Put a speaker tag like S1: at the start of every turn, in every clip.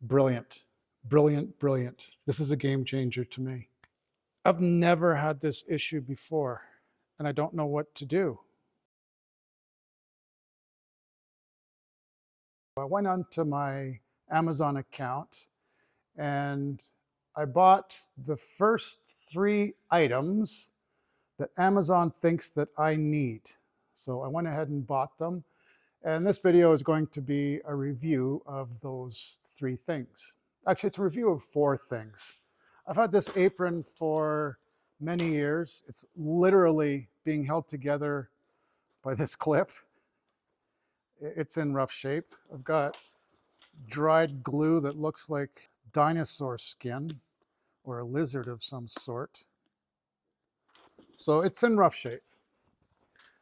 S1: Brilliant, brilliant, brilliant. This is a game changer to me. I've never had this issue before, and I don't know what to do. I went onto my Amazon account and I bought the first 3 items that Amazon thinks that I need. So I went ahead and bought them. And this video is going to be a review of those 3 things. Actually, it's a review of 4 things. I've had this apron for many years. It's literally being held together by this clip. It's in rough shape. I've got dried glue that looks like dinosaur skin or a lizard of some sort. So it's in rough shape.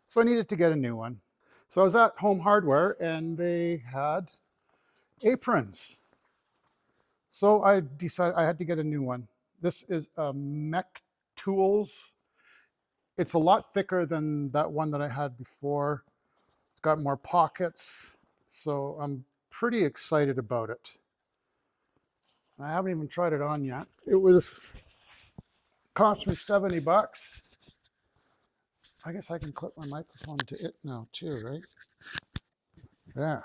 S1: So I needed to get a new one. So I was at Home Hardware and they had aprons. So I decided I had to get a new one. This is a Mech Tools. It's a lot thicker than that one that I had before. It's got more pockets. So I'm pretty excited about it. I haven't even tried it on yet. It cost me 70 bucks. I guess I can clip my microphone to it now too, right? Yeah,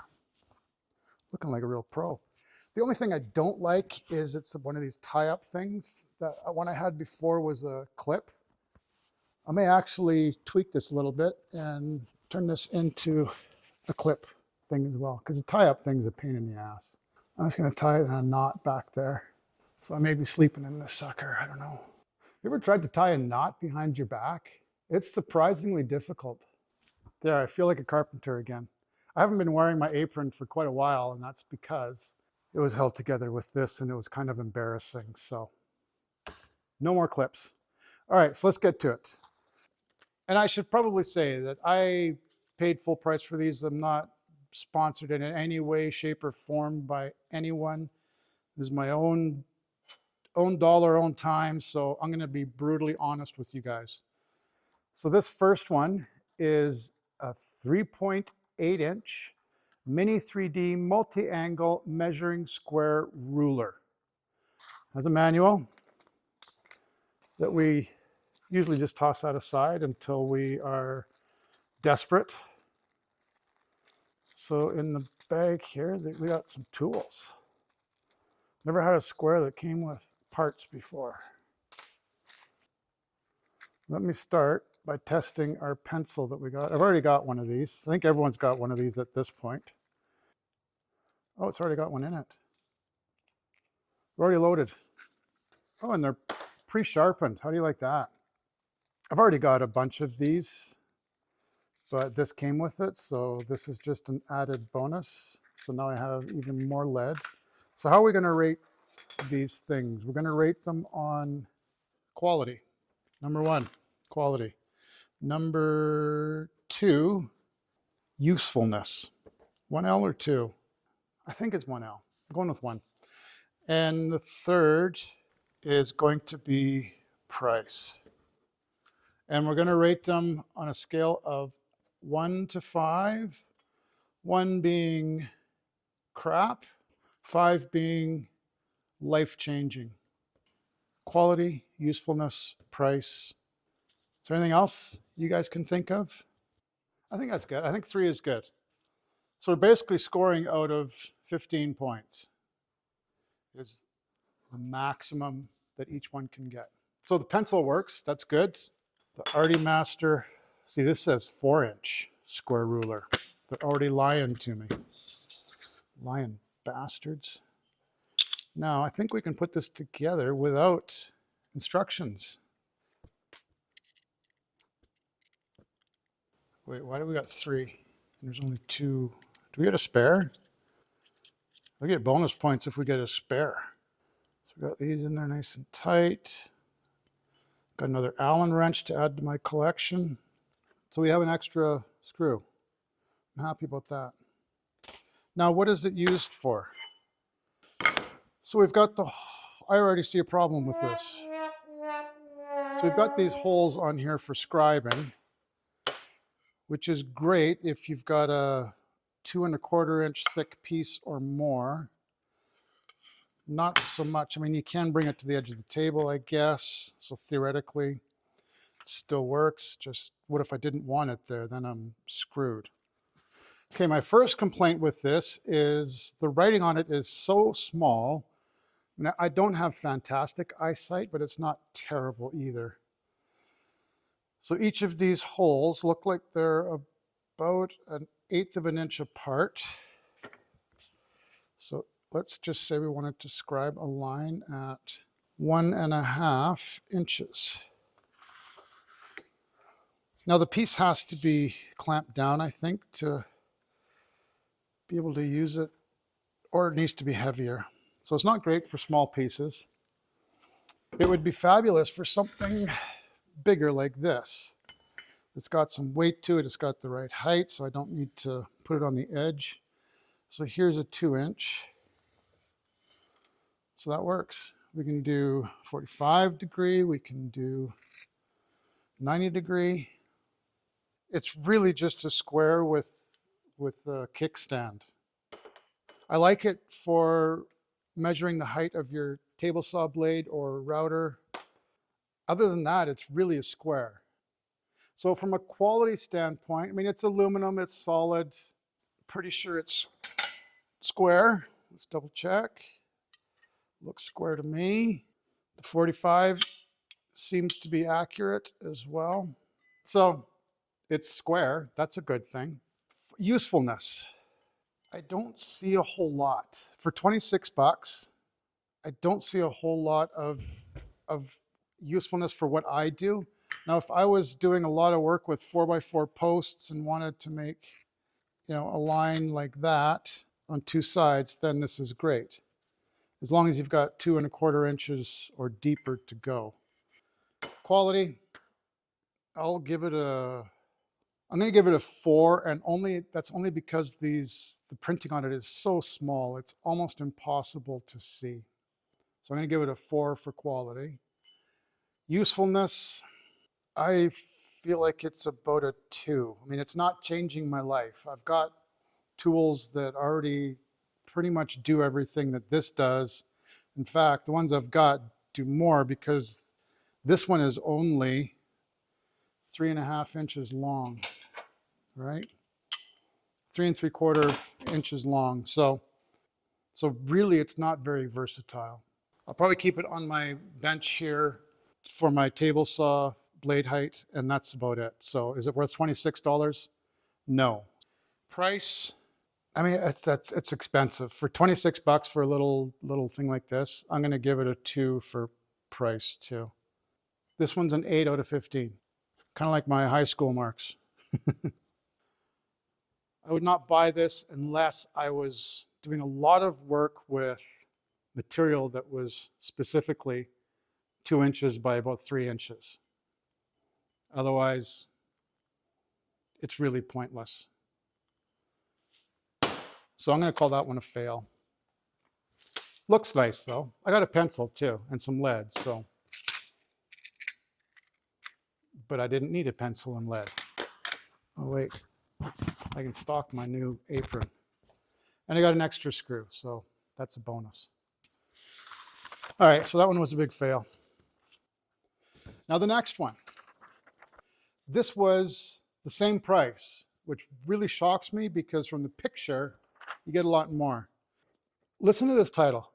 S1: looking like a real pro. The only thing I don't like is it's one of these tie-up things. That one I had before was a clip. I may actually tweak this a little bit and turn this into a clip thing as well, because the tie-up thing is a pain in the ass. I'm just going to tie it in a knot back there. So I may be sleeping in this sucker, I don't know. You ever tried to tie a knot behind your back? It's surprisingly difficult. There, I feel like a carpenter again. I haven't been wearing my apron for quite a while, and that's because it was held together with this and it was kind of embarrassing. So no more clips. All right, so let's get to it. And I should probably say that I paid full price for these. I'm not sponsored in any way, shape, or form by anyone. This is my own dollar, own time. So I'm going to be brutally honest with you guys. So this first one is a 3.8-inch mini 3D multi-angle measuring square ruler. Has a manual that we usually just toss that aside until we are desperate. So in the bag here, we got some tools. Never had a square that came with parts before. Let me start by testing our pencil that we got. I've already got one of these. I think everyone's got one of these at this point. Oh, it's already got one in it. We're already loaded. Oh, and they're pre-sharpened. How do you like that? I've already got a bunch of these, but this came with it, so this is just an added bonus. So now I have even more lead. So how are we going to rate these things? We're going to rate them on quality. Number 1, quality. Number 2, usefulness. 1L or 2? I think it's 1L. I'm going with 1. And the third is going to be price. And we're going to rate them on a scale of 1 to 5, 1 being crap, 5 being life-changing. Quality, usefulness, price. Is there anything else you guys can think of? I think that's good. I think 3 is good. So we're basically scoring out of 15 points is the maximum that each one can get. So the pencil works. That's good. The Artie Master, see, this says 4-inch square ruler. They're already lying to me. Lying bastards. Now, I think we can put this together without instructions. Wait, why do we got 3? And there's only 2. Do we get a spare? We get bonus points if we get a spare. So we got these in there nice and tight. Got another Allen wrench to add to my collection. So we have an extra screw. I'm happy about that. Now, what is it used for? So we've got I already see a problem with this. So we've got these holes on here for scribing, which is great if you've got a 2 1/4 inch thick piece or more. not so much. I mean, you can bring it to the edge of the table, I guess. So theoretically, it still works. Just what if I didn't want it there? Then I'm screwed. Okay, my first complaint with this is the writing on it is so small. Now, I don't have fantastic eyesight, but it's not terrible either. So each of these holes look like they're about 1/8 of an inch apart. So let's just say we wanted to scribe a line at 1.5 inches. Now the piece has to be clamped down, I think, to be able to use it, or it needs to be heavier. So it's not great for small pieces. It would be fabulous for something bigger like this. It's got some weight to it. It's got the right height, so I don't need to put it on the edge. So here's a 2-inch. So that works. We can do 45 degree. We can do 90 degree. It's really just a square with a kickstand. I like it for measuring the height of your table saw blade or router. Other than that, it's really a square. So from a quality standpoint, I mean, it's aluminum, it's solid. Pretty sure it's square. Let's double check. Looks square to me. The 45 seems to be accurate as well. So it's square. That's a good thing. Usefulness. I don't see a whole lot. For 26 bucks, I don't see a whole lot of usefulness for what I do. Now, if I was doing a lot of work with 4x4 posts and wanted to make, a line like that on 2 sides, then this is great. As long as you've got 2.25 inches or deeper to go. Quality, I'm going to give it a 4, and that's only because the printing on it is so small, it's almost impossible to see. So I'm going to give it a 4 for quality. Usefulness, I feel like it's about a 2. I mean, it's not changing my life. I've got tools that already pretty much do everything that this does. In fact, the ones I've got do more, because this one is only 3.5 inches long, right? 3 3/4 inches long. So really it's not very versatile. I'll probably keep it on my bench here for my table saw blade height, and that's about it. So is it worth $26? No. Price, I mean, it's expensive. For 26 bucks for a little thing like this, I'm going to give it a 2 for price too. This one's an 8 out of 15. Kind of like my high school marks. I would not buy this unless I was doing a lot of work with material that was specifically 2 inches by about 3 inches. Otherwise, it's really pointless. So I'm going to call that one a fail. Looks nice though. I got a pencil too and some lead, but I didn't need a pencil and lead. Oh wait, I can stock my new apron. And I got an extra screw, so that's a bonus. All right, so that one was a big fail. Now the next one. This was the same price, which really shocks me because from the picture, you get a lot more. Listen to this title.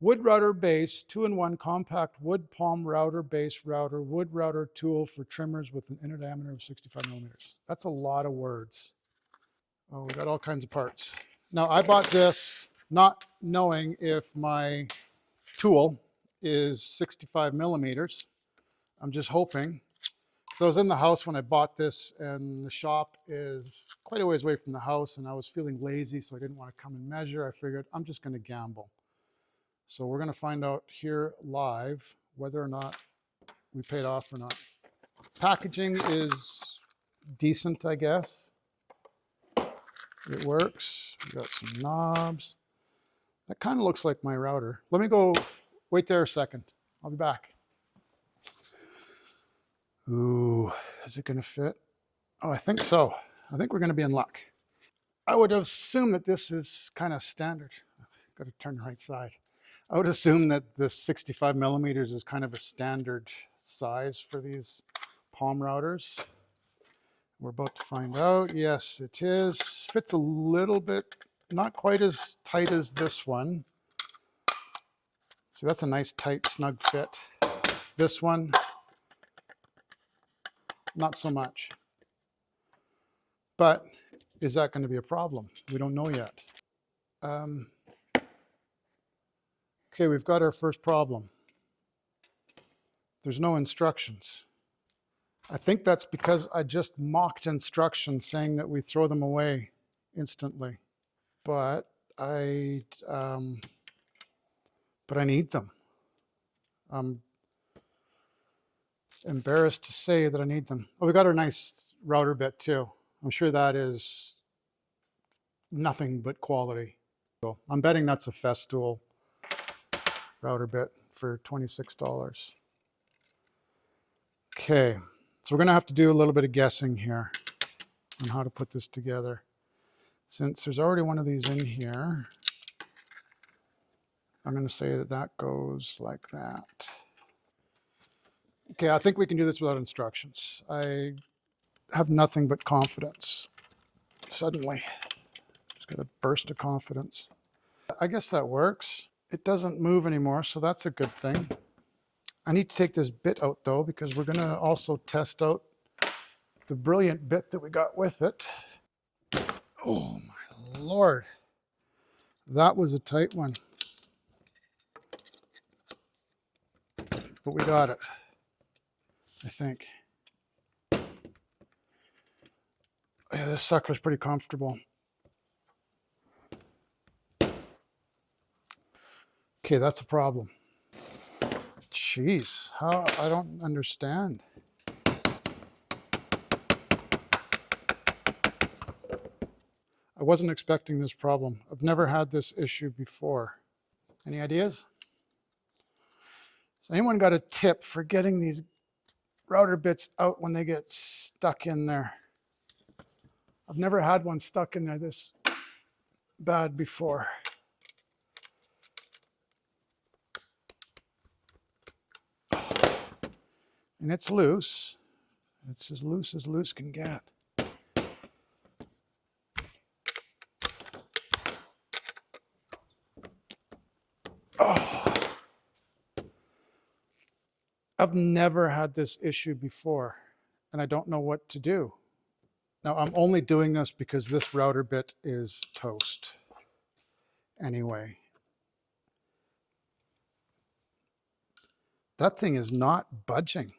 S1: Wood router base, 2-in-1 compact wood palm router base router, wood router tool for trimmers with an inner diameter of 65 millimeters. That's a lot of words. Oh, we got all kinds of parts. Now I bought this not knowing if my tool is 65 millimeters. I'm just hoping. So I was in the house when I bought this, and the shop is quite a ways away from the house, and I was feeling lazy, so I didn't want to come and measure. I figured I'm just going to gamble. So we're going to find out here live whether or not we paid off or not. Packaging is decent, I guess. It works. We got some knobs. That kind of looks like my router. Let me go wait there a second. I'll be back. Ooh, is it going to fit? Oh, I think so. I think we're going to be in luck. I would assume that this is kind of standard. Got to turn the right side. I would assume that the 65 millimeters is kind of a standard size for these palm routers. We're about to find out. Yes, it is. Fits a little bit, not quite as tight as this one. So that's a nice tight snug fit. This one, not so much. But is that going to be a problem? We don't know yet. Okay, we've got our first problem. There's no instructions. I think that's because I just mocked instructions saying that we throw them away instantly. But I need them. I'm embarrassed to say that I need them. Oh, we got our nice router bit too. I'm sure that is nothing but quality. So I'm betting that's a Festool router bit for $26. Okay, so we're gonna have to do a little bit of guessing here on how to put this together. Since there's already one of these in here, I'm gonna say that that goes like that. Okay, I think we can do this without instructions. I have nothing but confidence. Suddenly, just got a burst of confidence. I guess that works. It doesn't move anymore, so that's a good thing. I need to take this bit out though, because we're gonna also test out the brilliant bit that we got with it. Oh my Lord. That was a tight one. But we got it, I think. Yeah, this sucker's pretty comfortable. Okay, that's a problem. Jeez, how, I don't understand. I wasn't expecting this problem. I've never had this issue before. Any ideas? Has anyone got a tip for getting these router bits out when they get stuck in there? I've never had one stuck in there this bad before. And it's loose. It's as loose can get. Oh. I've never had this issue before, and I don't know what to do. Now, I'm only doing this because this router bit is toast. Anyway, that thing is not budging.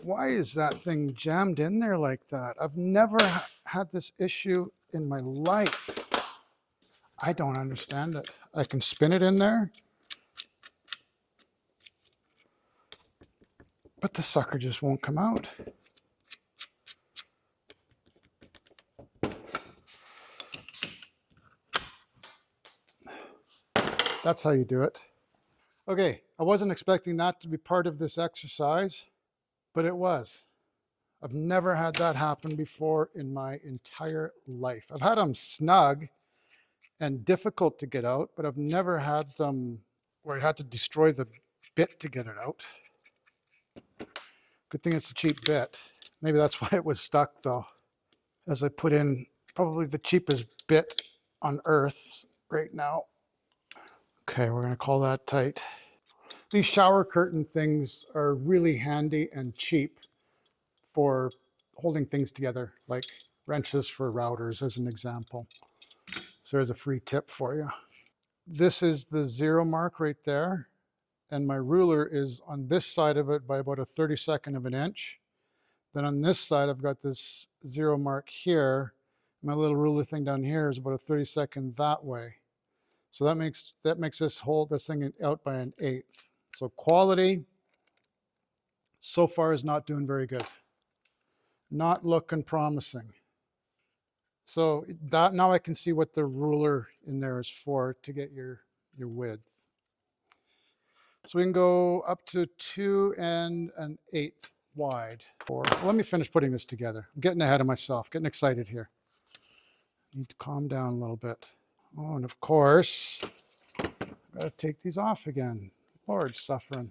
S1: Why is that thing jammed in there like that? I've never had this issue in my life. I don't understand it. I can spin it in there, but the sucker just won't come out. That's how you do it. Okay, I wasn't expecting that to be part of this exercise, but it was. I've never had that happen before in my entire life. I've had them snug and difficult to get out, but I've never had them where I had to destroy the bit to get it out. Good thing it's a cheap bit. Maybe that's why it was stuck though, as I put in probably the cheapest bit on earth right now. Okay, we're gonna call that tight. These shower curtain things are really handy and cheap for holding things together, like wrenches for routers as an example. So there's a free tip for you. This is the 0 mark right there, and my ruler is on this side of it by about a 32nd of an inch. Then on this side, I've got this 0 mark here. My little ruler thing down here is about a 32nd that way. So that makes this thing out by an 1/8. So quality so far is not doing very good. Not looking promising. So that now I can see what the ruler in there is for to get your width. So we can go up to 2 1/8 wide. Let me finish putting this together. I'm getting ahead of myself, getting excited here. Need to calm down a little bit. Oh, and of course, I've got to take these off again. Lord, suffering.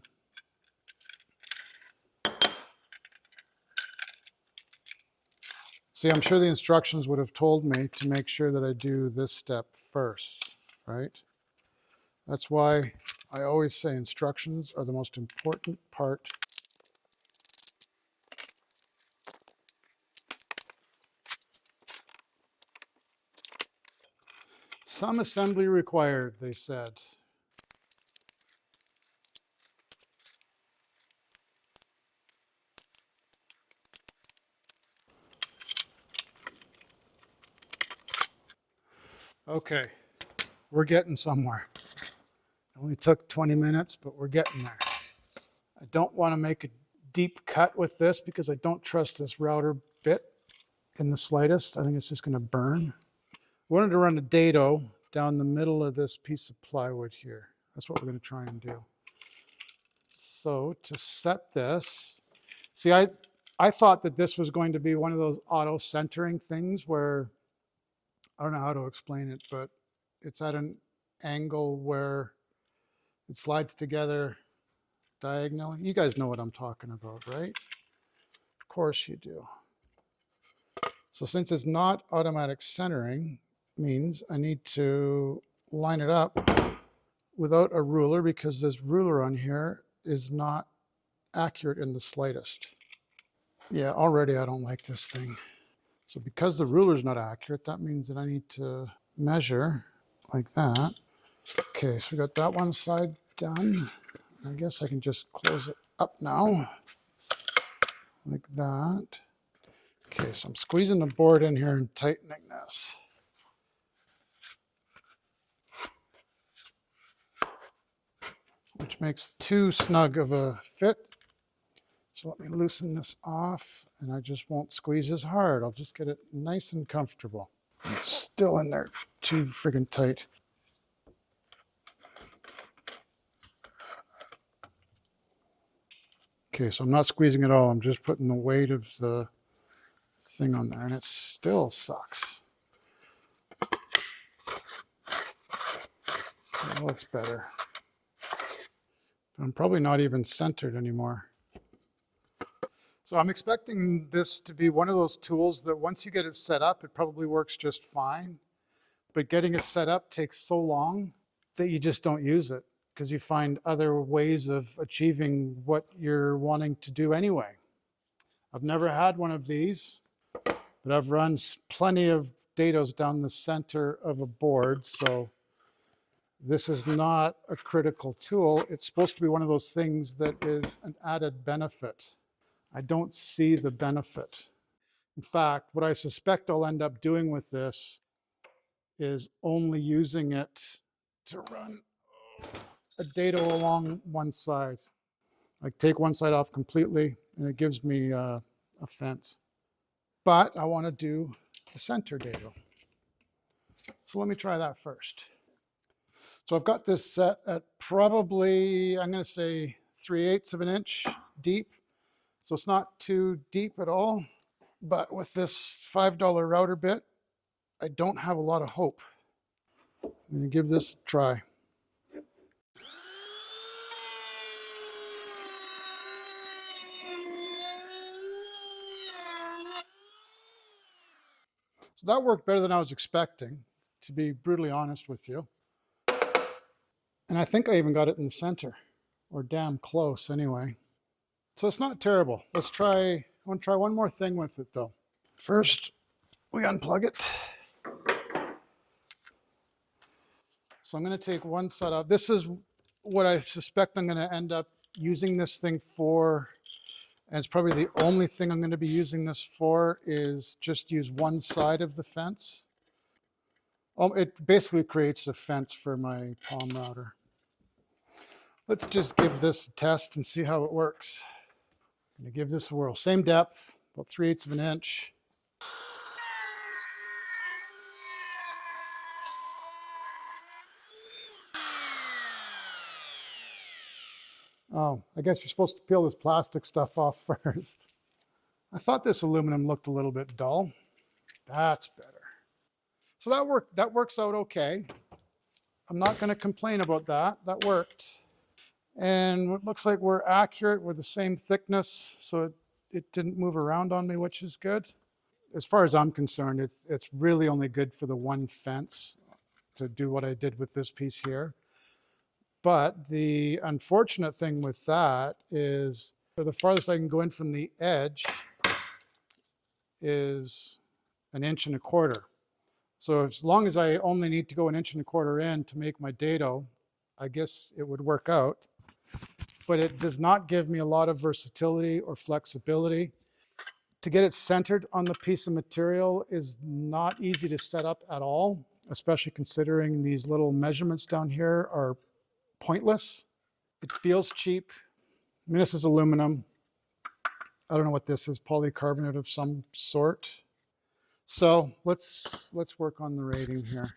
S1: See, I'm sure the instructions would have told me to make sure that I do this step first, right? That's why I always say instructions are the most important part. Some assembly required, they said. Okay, we're getting somewhere. It only took 20 minutes, but we're getting there. I don't want to make a deep cut with this because I don't trust this router bit in the slightest. I think it's just going to burn. I wanted to run a dado down the middle of this piece of plywood here. That's what we're going to try and do. So to set this, see, I thought that this was going to be one of those auto centering things where, I don't know how to explain it, but it's at an angle where it slides together diagonally. You guys know what I'm talking about, right? Of course you do. So since it's not automatic centering, means I need to line it up without a ruler because this ruler on here is not accurate in the slightest. Yeah, already I don't like this thing. So because the ruler is not accurate, that means that I need to measure like that. Okay, so we got that one side done. I guess I can just close it up now, like that. Okay, so I'm squeezing the board in here and tightening this. Which makes too snug of a fit. So let me loosen this off, and I just won't squeeze as hard. I'll just get it nice and comfortable. It's still in there too friggin' tight. Okay, so I'm not squeezing at all. I'm just putting the weight of the thing on there, and it still sucks. Well, it's better. But I'm probably not even centered anymore. So I'm expecting this to be one of those tools that once you get it set up, it probably works just fine. But getting it set up takes so long that you just don't use it because you find other ways of achieving what you're wanting to do anyway. I've never had one of these, but I've run plenty of dados down the center of a board. So this is not a critical tool. It's supposed to be one of those things that is an added benefit. I don't see the benefit. In fact, what I suspect I'll end up doing with this is only using it to run a dado along one side. Like take one side off completely and it gives me a fence. But I want to do the center dado. So let me try that first. So I've got this set at probably, I'm going to say 3/8 of an inch deep. So it's not too deep at all, but with this $5 router bit, I don't have a lot of hope. I'm going to give this a try. So that worked better than I was expecting, to be brutally honest with you. And I think I even got it in the center, or damn close anyway. So it's not terrible. Let's try, I want to try one more thing with it though. First, we unplug it. So I'm going to take one side off. This is what I suspect I'm going to end up using this thing for. And it's probably the only thing I'm going to be using this for is just use one side of the fence. It basically creates a fence for my palm router. Let's just give this a test and see how it works. I'm going to give this a whirl. Same depth, about 3/8 of an inch. Oh, I guess you're supposed to peel this plastic stuff off first. I thought this aluminum looked a little bit dull. That's better. So that works out okay. I'm not going to complain about that. That worked. And it looks like we're accurate. We're the same thickness, so it didn't move around on me, which is good. As far as I'm concerned, it's really only good for the one fence to do what I did with this piece here. But the unfortunate thing with that is, for the farthest I can go in from the edge is 1.25 inches. So as long as I only need to go 1.25 inches in to make my dado, I guess it would work out. But it does not give me a lot of versatility or flexibility. To get it centered on the piece of material is not easy to set up at all, especially considering these little measurements down here are pointless. It feels cheap. I mean, this is aluminum. I don't know what this is, polycarbonate of some sort. So let's work on the rating here.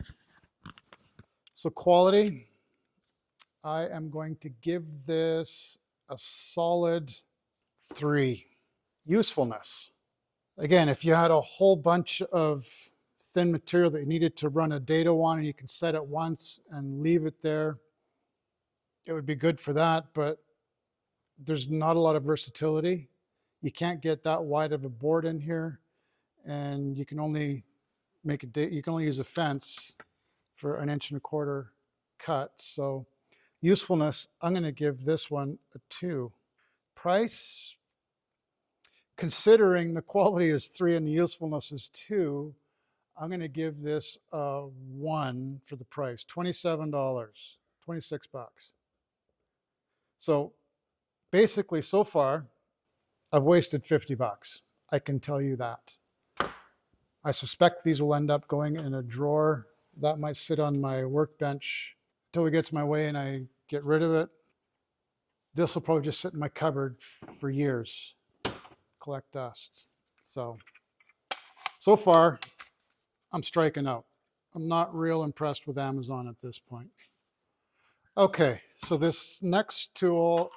S1: So quality, I am going to give this a solid 3. Usefulness. Again, if you had a whole bunch of thin material that you needed to run a dado on and you can set it once and leave it there, it would be good for that, but there's not a lot of versatility. You can't get that wide of a board in here, and you can only use a fence for 1.25 inch cut. So usefulness, I'm going to give this one a 2. Price, considering the quality is 3 and the usefulness is 2, I'm going to give this a 1 for the price, $27, $26. So basically, so far, I've wasted $50. I can tell you that. I suspect these will end up going in a drawer. That might sit on my workbench until it gets my way and I get rid of it. This will probably just sit in my cupboard for years, collect dust. So far, I'm striking out. I'm not real impressed with Amazon at this point. Okay, so this next tool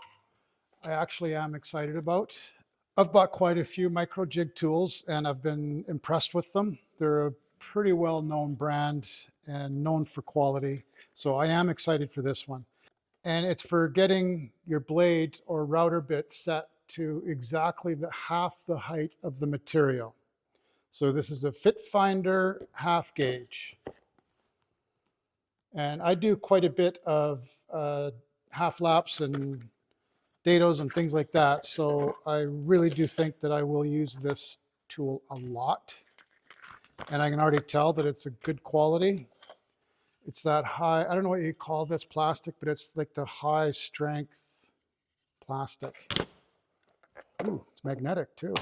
S1: I actually am excited about. I've bought quite a few micro jig tools and I've been impressed with them. They're a pretty well-known brand and known for quality. So I am excited for this one. And it's for getting your blade or router bit set to exactly half the height of the material. So this is a Fit Finder half gauge. And I do quite a bit of half laps and dados and things like that. So I really do think that I will use this tool a lot. And I can already tell that it's a good quality. It's that high, I don't know what you call this plastic, but it's like the high strength plastic. Ooh, it's magnetic too.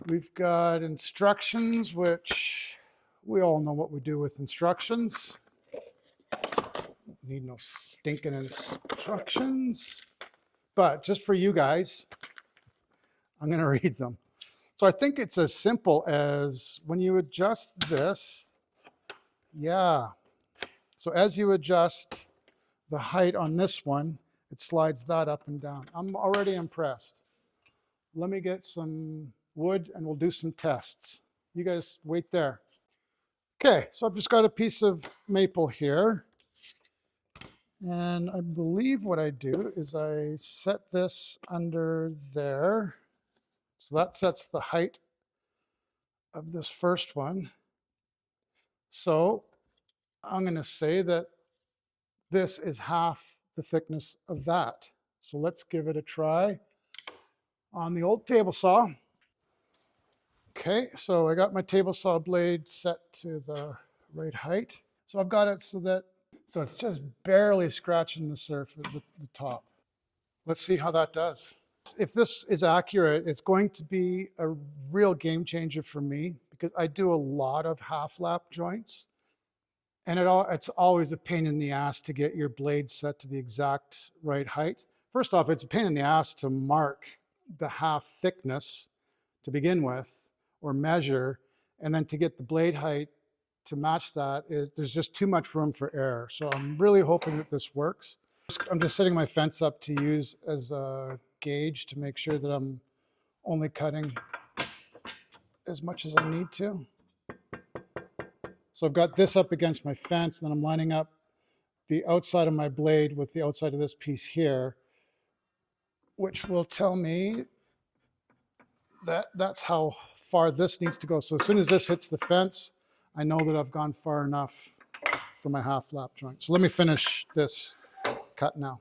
S1: We've got instructions, which we all know what we do with instructions. Need no stinking instructions. But just for you guys, I'm going to read them. So I think it's as simple as when you adjust this, yeah. So as you adjust the height on this one, it slides that up and down. I'm already impressed. Let me get some wood and we'll do some tests. You guys wait there. Okay, so I've just got a piece of maple here. And I believe what I do is I set this under there. So that sets the height of this first one. So I'm going to say that this is half the thickness of that. So let's give it a try on the old table saw. Okay, so I got my table saw blade set to the right height. So I've got it so it's just barely scratching the surface, the top. Let's see how that does. If this is accurate, it's going to be a real game changer for me because I do a lot of half lap joints. And it's always a pain in the ass to get your blade set to the exact right height. First off, it's a pain in the ass to mark the half thickness to begin with or measure, and then to get the blade height to match that, there's just too much room for error. So I'm really hoping that this works. I'm just setting my fence up to use as a gauge to make sure that I'm only cutting as much as I need to. So I've got this up against my fence, and then I'm lining up the outside of my blade with the outside of this piece here, which will tell me that that's how far this needs to go. So as soon as this hits the fence, I know that I've gone far enough for my half lap joint. So let me finish this cut now.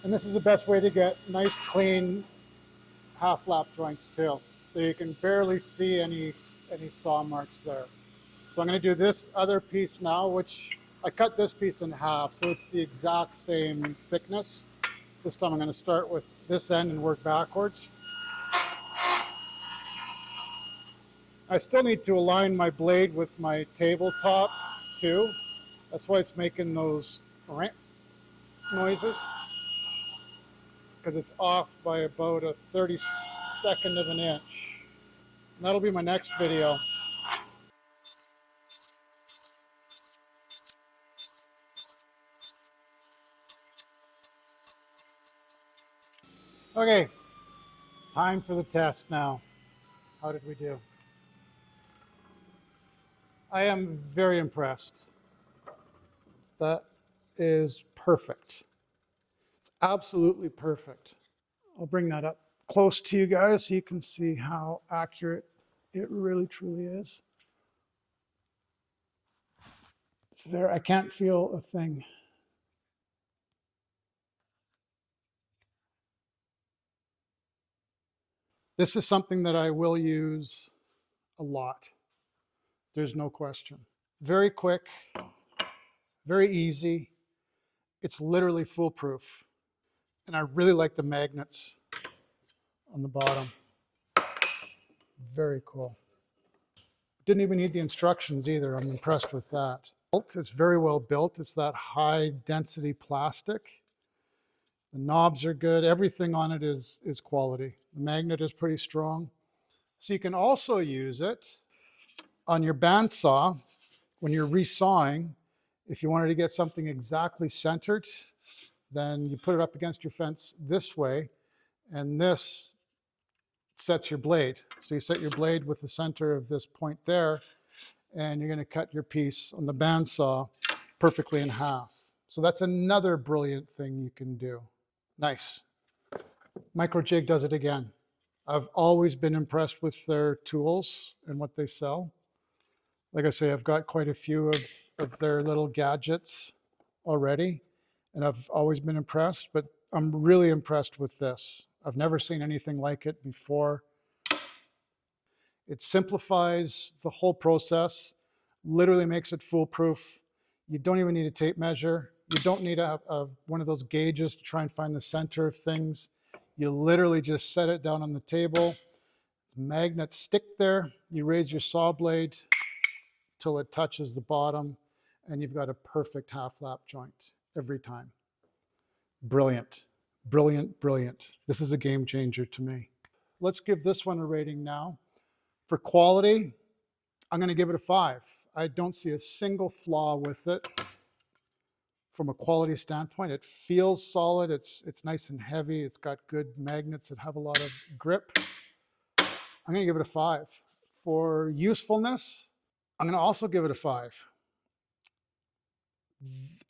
S1: And this is the best way to get nice, clean half lap joints too. So you can barely see any saw marks there. So I'm going to do this other piece now, which I cut this piece in half, so it's the exact same thickness. This time I'm going to start with this end and work backwards. I still need to align my blade with my tabletop too. That's why it's making those noises, because it's off by about a 32nd of an inch. And that'll be my next video. Okay, time for the test now. How did we do? I am very impressed. That is perfect. It's absolutely perfect. I'll bring that up close to you guys so you can see how accurate it really truly is. It's there. I can't feel a thing. This is something that I will use a lot. There's no question. Very quick, very easy. It's literally foolproof. And I really like the magnets on the bottom. Very cool. Didn't even need the instructions either. I'm impressed with that. It's very well built. It's that high density plastic. The knobs are good. Everything on it is quality. The magnet is pretty strong. So you can also use it on your bandsaw when you're resawing. If you wanted to get something exactly centered, then you put it up against your fence this way, and this sets your blade. So you set your blade with the center of this point there, and you're going to cut your piece on the bandsaw perfectly in half. So that's another brilliant thing you can do. Nice. Microjig does it again. I've always been impressed with their tools and what they sell. Like I say, I've got quite a few of their little gadgets already, and I've always been impressed, but I'm really impressed with this. I've never seen anything like it before. It simplifies the whole process, literally makes it foolproof. You don't even need a tape measure. You don't need one of those gauges to try and find the center of things. You literally just set it down on the table. The magnets stick there. You raise your saw blade till it touches the bottom, and you've got a perfect half lap joint every time. Brilliant, brilliant, brilliant. This is a game changer to me. Let's give this one a rating now. For quality, I'm going to give it a 5. I don't see a single flaw with it. From a quality standpoint, it feels solid. It's nice and heavy. It's got good magnets that have a lot of grip. I'm going to give it a 5. For usefulness, I'm going to also give it a 5.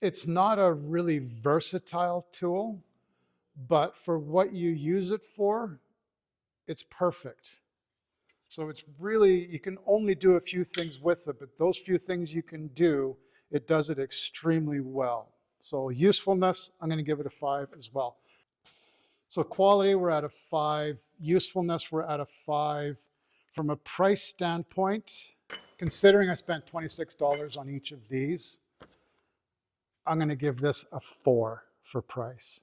S1: It's not a really versatile tool, but for what you use it for, it's perfect. So it's really, you can only do a few things with it, but those few things you can do, it does it extremely well. So usefulness, I'm going to give it a 5 as well. So quality, we're at a 5. Usefulness, we're at a 5. From a price standpoint, considering I spent $26 on each of these, I'm going to give this a 4 for price.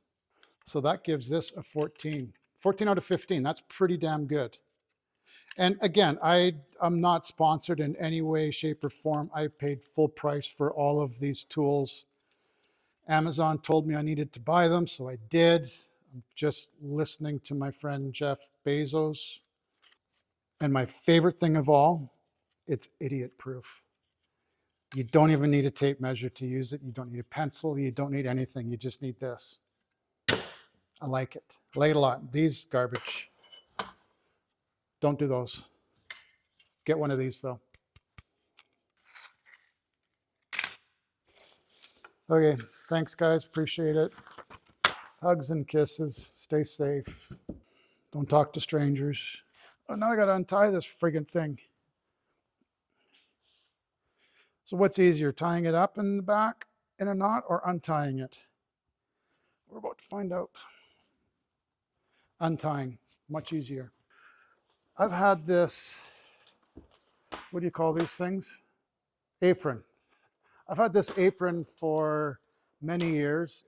S1: So that gives this a 14. 14 out of 15. That's pretty damn good. And again, I'm not sponsored in any way, shape, or form. I paid full price for all of these tools. Amazon told me I needed to buy them, so I did. I'm just listening to my friend Jeff Bezos. And my favorite thing of all, it's idiot proof. You don't even need a tape measure to use it. You don't need a pencil. You don't need anything. You just need this. I like it. I like it a lot. These garbage. Don't do those. Get one of these though. Okay, thanks guys. Appreciate it. Hugs and kisses. Stay safe. Don't talk to strangers. Oh, now I got to untie this friggin' thing. So what's easier, tying it up in the back in a knot or untying it? We're about to find out. Untying, much easier. I've had this, what do you call these things? Apron. I've had this apron for many years.